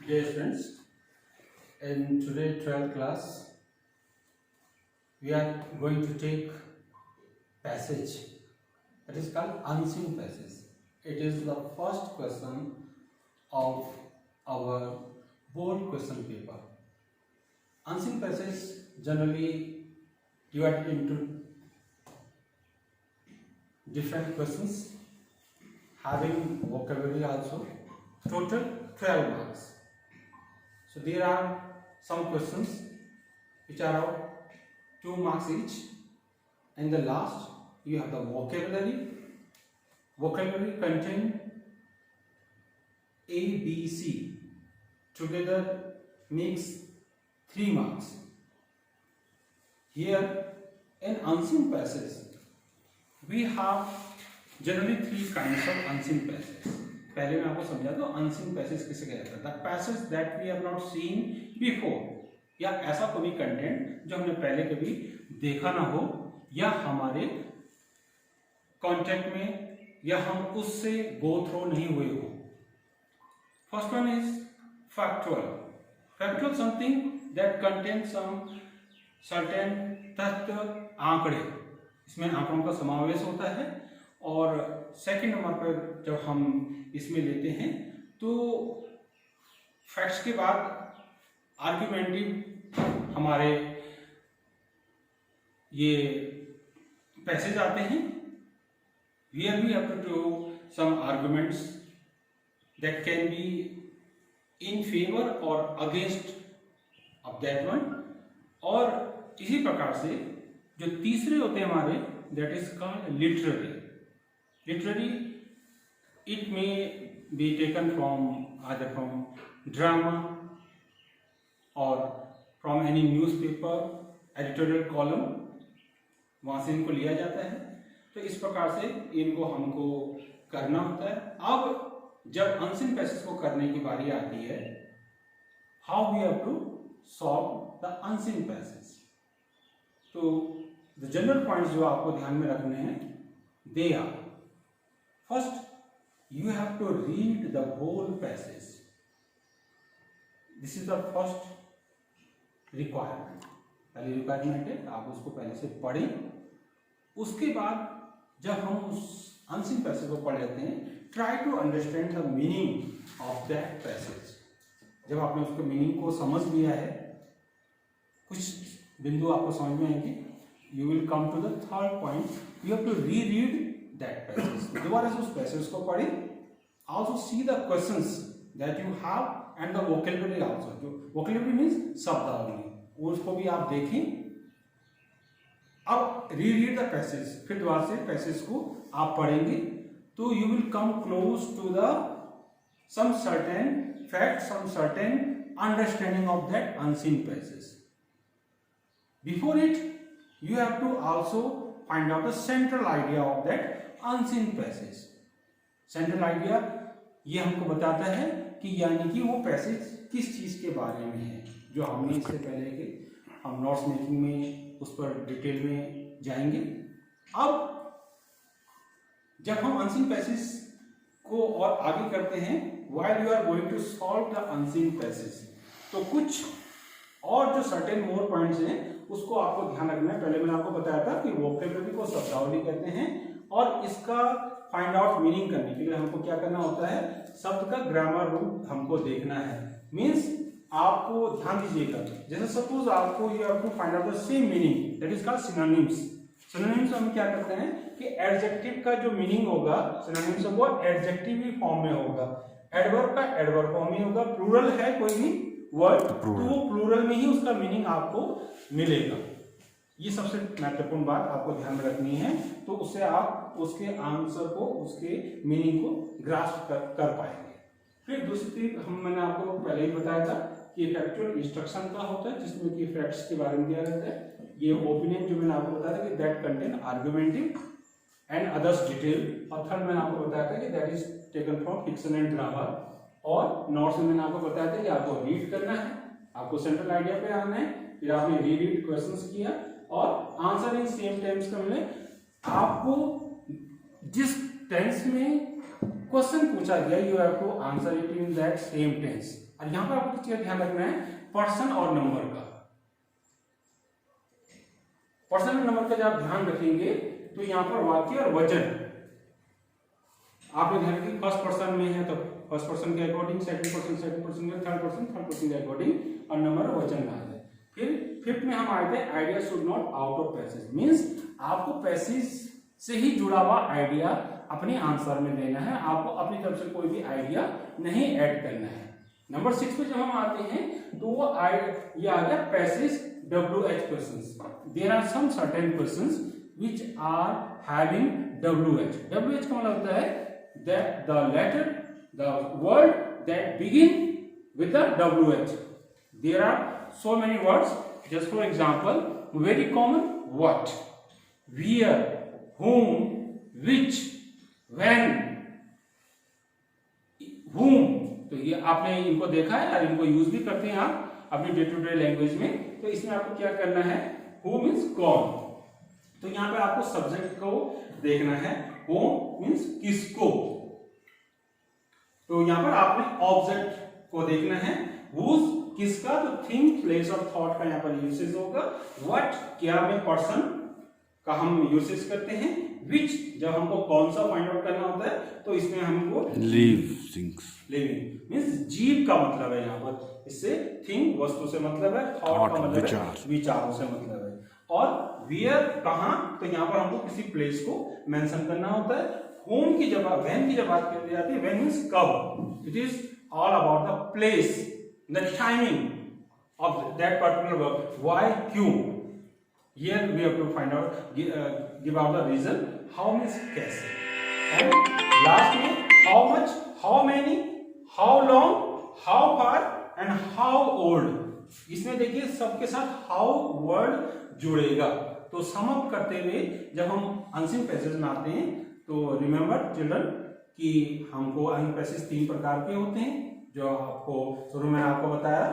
Dear students, in today 12th class, we are going to take passage that is called unseen passage. It is the first question of our board question paper. Unseen passage generally divided into different questions having vocabulary also. Total 12 marks. So there are some questions which are of 2 marks each, and the last you have the vocabulary. Vocabulary contain A, B, C together makes 3 marks. Here in unseen passage we have generally 3 kinds of unseen passage. पहले मैं आपको समझा दूं unseen passage किसे कहते हैं. The passage that we have not seen before, या ऐसा कोई कंटेंट जो हमने पहले कभी देखा ना हो या हमारे कांटेक्ट में या हम उससे गो थ्रू नहीं हुए हो. First one is factual. Factual something that contain some certain तथ्य, आंकड़े, इसमें आंकड़ों का समावेश होता है. और सेकंड नंबर पर जब हम इसमें लेते हैं तो फैक्ट्स के बाद आर्ग्यूमेंटिव हमारे ये पैसेज आते हैं. Here we have to do some arguments that can be in favor or against of that one. और इसी प्रकार से जो तीसरे होते हैं हमारे, that is called literary. Literary, it may be taken from either from drama or from any newspaper editorial column, वहाँ से इनको लिया जाता है. तो इस प्रकार से इनको हमको करना होता है. अब जब अनसीन पैसेज को करने की बारी आती है, how we have to solve the unseen passage. तो द जनरल पॉइंट्स जो आपको ध्यान में रखने हैं, they are first you have to read the whole passage. This is the first requirement. पहली रिक्वायरमेंट है आप उसको पहले से पढ़ें. उसके बाद जब हम उस अनसीन पैसेज को पढ़ लेते हैं, try to understand the meaning of that passage. जब आपने उसके मीनिंग को समझ लिया है, कुछ बिंदु आपको समझ में आएंगे, you will come to the third point. You have to reread that passage. दोबारा से उस पैसेज को पढ़ें. also see the questions that you have and the vocabulary also. जो vocabulary means शब्दावली, उसको भी आप देखें. अब रीड द पैसेज, फिर दोबारा से पैसेज को आप पढ़ेंगे तो you will come close to the some certain fact, some certain understanding of that unseen passage. Before it you have to also find out the central idea of that unseen passage. Central idea ये हमको बताता है कि यानी कि वो passage किस चीज के बारे में है, जो हमने इससे पहले के हम नोट्स मेकिंग में उस पर डिटेल में जाएंगे. अब जब हम अनसीन पैसेज को और आगे करते हैं, while you are going to solve the unseen passage, तो कुछ और जो सर्टेन मोर पॉइंट्स हैं उसको आपको ध्यान रखना है. पहले मैंने आपको बताया था कि वोकैबुलरी को शब्दावली कहते हैं, और इसका फाइंड आउट मीनिंग करने के लिए हमको क्या करना होता है, शब्द का ग्रामर रूप हमको देखना है. मीन्स आपको ध्यान दीजिएगा, जैसे सपोज आपको you have to find out the same meaning, that is called synonyms. Synonyms हम क्या करते हैं कि एडजेक्टिव का जो मीनिंग होगा सिनोनिम्स वो एडजेक्टिव ही फॉर्म में होगा, एडवर्ब का एडवर्ब फॉर्म में होगा. प्लूरल है कोई भी वर्ड तो वो प्लूरल में ही उसका मीनिंग आपको मिलेगा. ये सबसे महत्वपूर्ण बात आपको ध्यान में रखनी है, तो उससे आप उसके आंसर को, उसके मीनिंग को ग्रास्प कर पाएंगे. फिर दूसरी मैंने आपको पहले ही बताया था कि फैक्चुअल इंस्ट्रक्शन का होता है, जिसमें कि फैक्ट्स के बारे में दिया रहता है. ये ओपिनियन जो मैंने आपको बताया था कि that content argumentative and others detail. और थर्ड मैंने आपको बताया था कि that is taken from fiction and grammar. और नोट्स में मैंने आपको बताया था कि आपको रीड करना है, आपको सेंट्रल आइडिया पे आना है, फिर आपने रीड क्वेश्चंस किया और आंसर इन सेम टाइम्स का मिले. आपको जिस टेंस में क्वेश्चन पूछा गया, you have to answer it in that same tense. और यहाँ पर आपको किस चीज का ध्यान रखना है, पर्सन और नंबर का। पर्सन और नंबर का जब आप ध्यान रखेंगे तो यहाँ पर वाक्य और वचन आपने ध्यान रखिए, फर्स्ट पर्सन में है तो फर्स्ट पर्सन के अकॉर्डिंग, सेकंड पर्सन के थर्ड पर्सन के अकॉर्डिंग और नंबर वचन में आ जाए। फिर फिफ्थ में हम आए थे idea should not out of passage, means आपको पैसेज से ही जुड़ा हुआ आइडिया अपने आंसर में देना है, आपको अपनी तरफ से कोई भी आइडिया नहीं ऐड करना है। नंबर 6 पे जब हम आते हैं तो वो ये आ गया passage WH questions. There are some certain questions which are having WH। WH का मतलब होता है that the letter, the word that begin with the WH. There are so many words. Just for example, very common: what, where, whom, which, when, whom. तो ये आपने इनको देखा है और इनको यूज भी करते हैं आप अपनी डे टू डे लैंग्वेज में। तो इसमें आपको क्या करना है, who means कौन, तो यहाँ पे आपको सब्जेक्ट को देखना है, whom means किसको, तो यहाँ पर आपने ऑब्जेक्ट को देखना है, whose किसका, तो थिंक, प्लेस और थॉट का यहाँ पर यूसेज होगा। व्हाट क्या में पर्सन का हम यूसेज करते हैं। विच जब हमको कौन सा फाइंड आउट करना होता है तो इसमें हमको लिविंग मींस जीव का मतलब है यहाँ पर, इससे थिंग वस्तु से मतलब है, थॉट का मतलब है विचारों से मतलब है, और वियर कहाँ, तो यहाँ पर हमको किसी प्लेस को मेंशन करना होता है। होम की जब व्हेन की जब बात कर दी जाती है, व्हेन मींस कब, it is all about the place, the timing of that particular work, why, क्यों। Here we have to find out, give out the reason, how means कैसे, and last में how much, how many, how long, how far and how old। इसमें देखिए सबके साथ how word जुड़ेगा। तो sum up करते हुए जब हम अनसीन पैसेज में आते हैं तो रिमेंबर चिल्ड्रन कि हमको अनसीन पैसेज 3 प्रकार के होते हैं, जो आपको शुरू में आपको बताया।